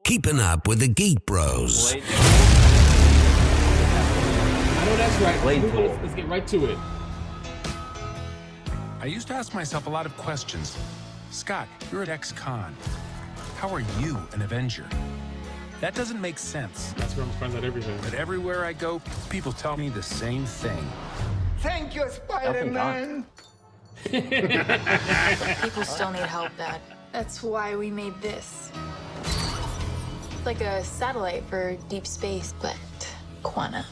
Keeping up with the Geek Bros. Blade. I know that's right. Blade tool. Let's get right to it. I used to ask myself a lot of questions. Scott, you're at ex-con. How are you an Avenger? That doesn't make sense. That's where I'm friends at everything. But everywhere I go, people tell me the same thing. Thank you, Spider-Man. People still need help, Dad. That's why we made this. It's like a satellite for deep space, but quanta.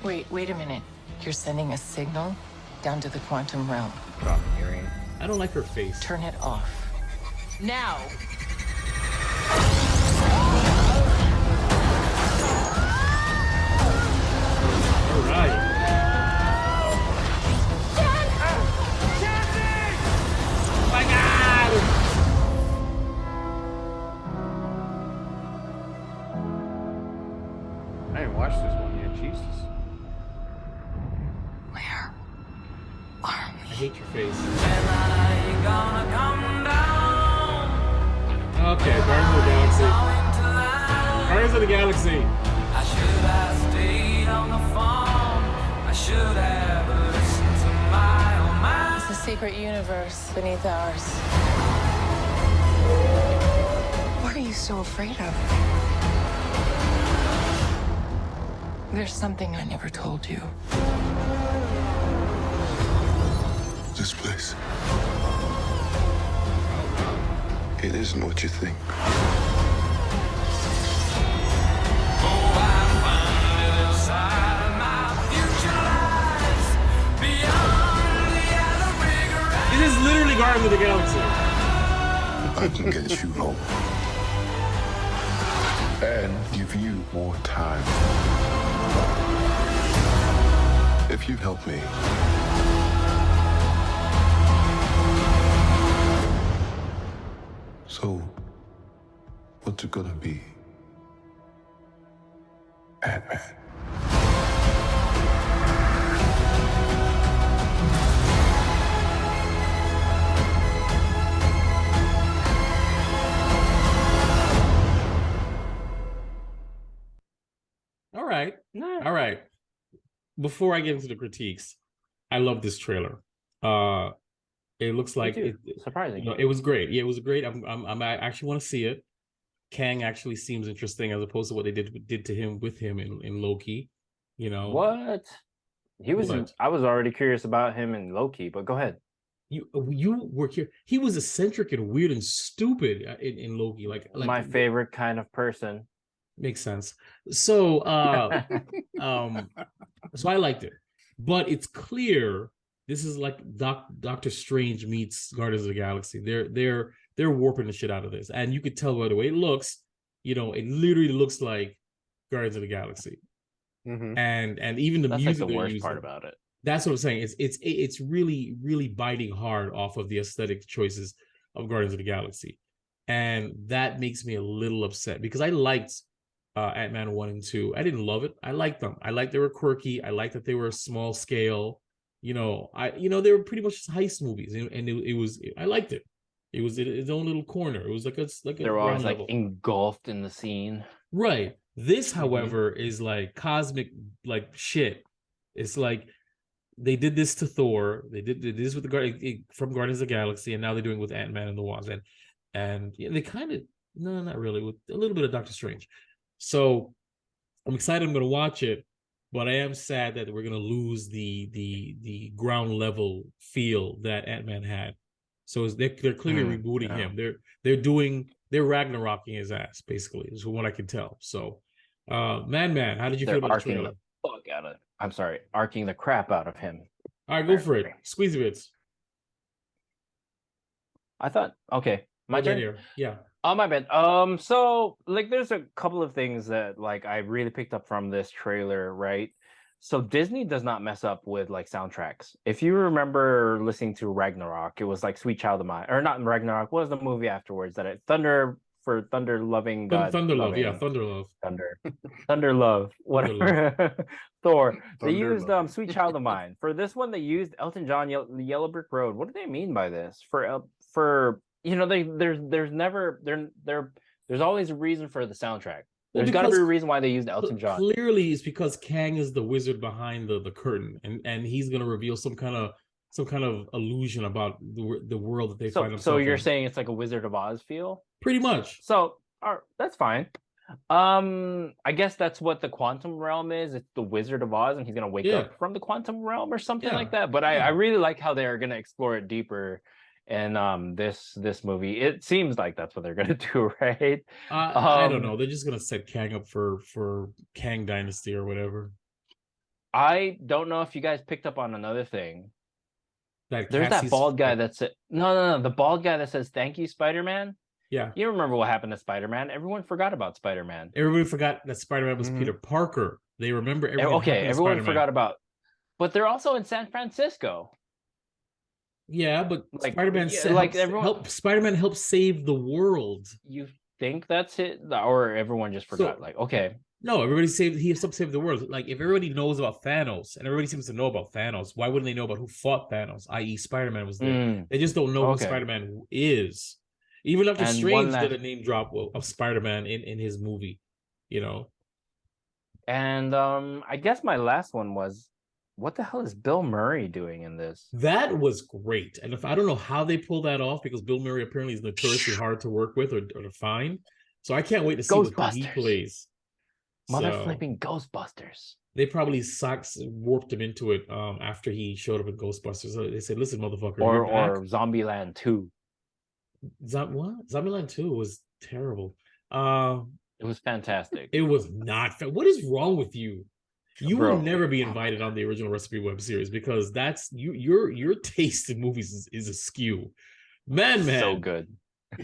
Wait a minute. You're sending a signal down to the quantum realm. I don't like her face. Turn it off. Now! All right. Oh my God! I didn't watch this one yet. Jesus. Where are I hate your face. Okay, Guardians of the Galaxy. Guardians of the Galaxy. I should have stayed on the phone. I should have listened to my own mind. It's a secret universe beneath ours. What are you so afraid of? There's something I never told you. This place. It isn't what you think. This is literally Guardians of the Galaxy. I can get you home. And give you more time. If you help me. So, what's it gonna be? Ant-Man. All right. All right. Before I get into the critiques, I love this trailer. It looks like Surprising. it was great. Yeah, it was great. I actually want to see it. Kang actually seems interesting as opposed to what they did to him with him in Loki. You know What? He was. What? I was already curious about him in Loki, but go ahead. You were here. He was eccentric and weird and stupid in Loki. Like My favorite kind of person. makes sense. So so I liked it, but it's clear this is like Doctor Strange meets Guardians of the Galaxy. They're warping the shit out of this, and you could tell by the way it looks. You know, it literally looks like Guardians of the Galaxy, and even the That's music like the they're worst using. part about it. That's what I'm saying. It's really biting hard off of the aesthetic choices of Guardians of the Galaxy, and that makes me a little upset because I liked Ant-Man 1 and 2. I didn't love it. I liked them. I liked they were quirky. I liked that they were small scale. They were pretty much just heist movies, and it was. I liked it. It was its own little corner. It was like a They were always ground like level. engulfed in the scene. Right. This, however, is like cosmic like shit. It's like they did this to Thor. They did this with from Guardians of the Galaxy, and now they're doing it with Ant-Man and the Wasp, and they kind of not really with a little bit of Doctor Strange. So I'm excited. I'm going to watch it, but I am sad that we're going to lose the ground level feel that Ant-Man had. So they're clearly rebooting him. They're Ragnarocking his ass basically, is from what I can tell. So, Man, how did you feel about the trailer? Arcing the crap out of him. All right, go for it. Squeeze bits. I thought, okay, my turn. Here. Yeah. Oh, my bad. So like, there's a couple of things that like I really picked up from this trailer, right? So Disney does not mess up with like soundtracks. If you remember listening to Ragnarok, it was like Sweet Child of Mine, or not Ragnarok. What was the movie afterwards? Thunder loving God. Thunder Love, yeah, Thunder Love. Thunder Love, whatever. Thor. They Thunder used Love. Sweet Child of Mine. For this one, they used Elton John, The Yellow Brick Road. What do they mean by this? For there's never There's always a reason for the soundtrack. Well, There's got to be because a reason why they used Elton John. Clearly, it's because Kang is the wizard behind the curtain, and he's gonna reveal some kind of illusion about the world that they find themselves So you're in. saying it's like a Wizard of Oz feel? Pretty much. So, all right, that's fine. I guess that's what the quantum realm is. It's the Wizard of Oz, and he's gonna wake up from the quantum realm or something like that. But I really like how they're gonna explore it deeper in this movie. It seems like that's what they're gonna do, right? I don't know. They're just gonna set Kang up for Kang Dynasty or whatever. I don't know if you guys picked up on another thing. There's that bald guy that said no, the bald guy that says thank you, Spider-Man. Yeah. You remember what happened to Spider-Man? Everyone forgot about Spider-Man. Everybody forgot that Spider-Man was Peter Parker. They remember everything. Okay, everyone forgot about. But they're also in San Francisco. Yeah, but like, Spider-Man Spider-Man helped save the world. You think that's it, or everyone just forgot? Okay. No, he helped save the world. Like, if everybody knows about Thanos, and everybody seems to know about Thanos, why wouldn't they know about who fought Thanos, i.e. Spider-Man was there? They just don't know who Spider-Man is. Even Doctor Strange did a name drop of Spider-Man in his movie, you know? And I guess my last one was, what the hell is Bill Murray doing in this? That was great. And I don't know how they pulled that off, because Bill Murray apparently is notoriously hard to work with or to find. So I can't wait to see what he plays. Flipping Ghostbusters. They probably warped him into it after he showed up in Ghostbusters. So they said, listen, motherfucker. Or Zombieland 2. What? Zombieland 2 was terrible. It was fantastic. It was not. What is wrong with you? You will never be invited on the Original Recipe web series, because that's your taste in movies is askew. Man. So good.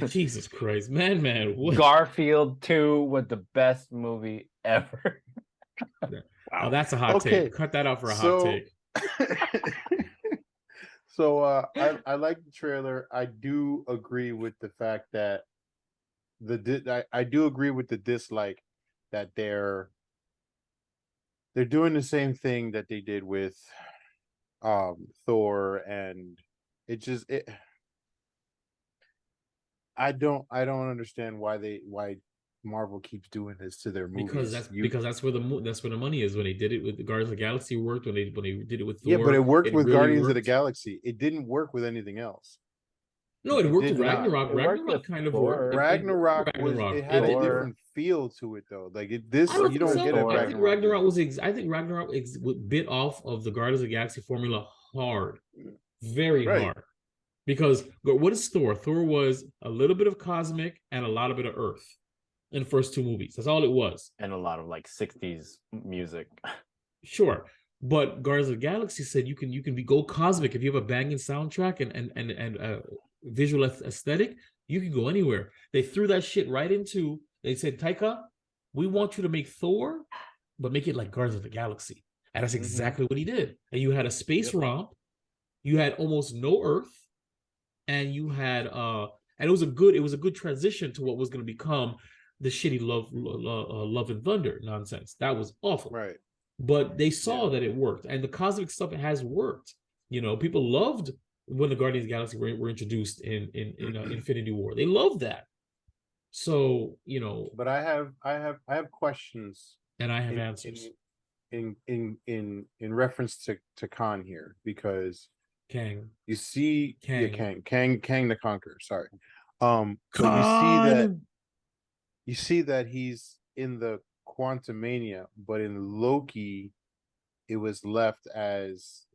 Jesus Christ. Man. What? Garfield 2 was the best movie ever. Wow. Oh, that's a hot take. Cut that out for a hot take. So I like the trailer. I do agree with the fact that I do agree with the dislike that they're doing the same thing that they did with Thor, and I don't understand why Marvel keeps doing this to their movies. Because that's where the money is. When they did it with the Guardians of the Galaxy, worked. When they did it with Thor, yeah, but it worked with Guardians of the Galaxy. It didn't work with anything else. No, it worked with Ragnarok. Ragnarok kind of worked. Ragnarok had a different feel to it, though. Like you don't get it. I think Ragnarok bit off of the Guardians of the Galaxy formula hard, very hard. Because what is Thor? Thor was a little bit of cosmic and a lot of bit of Earth in the first two movies. That's all it was. And a lot of like 60s music. Sure. But Guardians of the Galaxy said you can go cosmic if you have a banging soundtrack and visual aesthetic. You can go anywhere. They threw that shit right into. They said, Taika, we want you to make Thor, but make it like Guardians of the Galaxy. And that's exactly what he did. And you had a space romp. You had almost no Earth, and you had and it was a good transition to what was going to become the shitty Love and Thunder nonsense. That was awful. Right. But they saw that it worked, and the cosmic stuff has worked. You know, people loved when the Guardians of the Galaxy were introduced in Infinity War. They loved that. So, you know. But I have questions, and I have answers in reference to Khan here, because Kang. You see, Kang. Kang the Conqueror. Sorry. So you see that he's in the Quantumania, but in Loki, it was left as,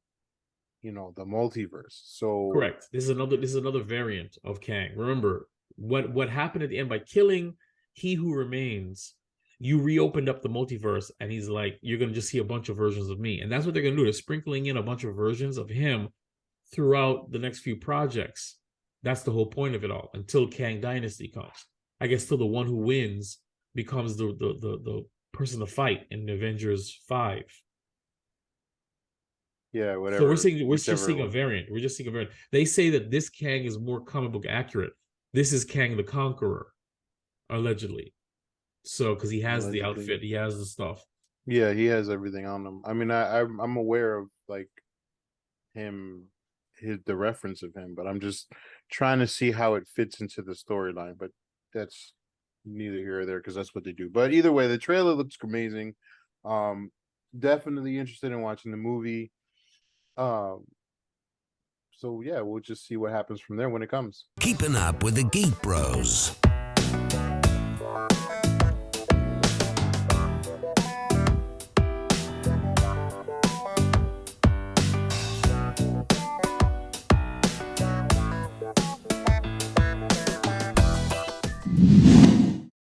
the multiverse. So correct. This is another variant of Kang. Remember what happened at the end by killing He Who Remains. You reopened up the multiverse, and he's like, you're gonna just see a bunch of versions of me, and that's what they're gonna do. They're sprinkling in a bunch of versions of him throughout the next few projects. That's the whole point of it all, until Kang Dynasty comes. I guess till the one who wins becomes the person to fight in Avengers 5. Yeah, whatever. So we're just seeing a variant. We're just seeing a variant. They say that this Kang is more comic book accurate. This is Kang the Conqueror, allegedly. So because he has the outfit, he has the stuff. Yeah, he has everything on him. I mean, I'm aware of like him, the reference of him, but I'm just trying to see how it fits into the storyline. But that's neither here or there because that's what they do. But either way, the trailer looks amazing. Definitely interested in watching the movie. So yeah, we'll just see what happens from there when it comes. Keeping up with the Geek Bros.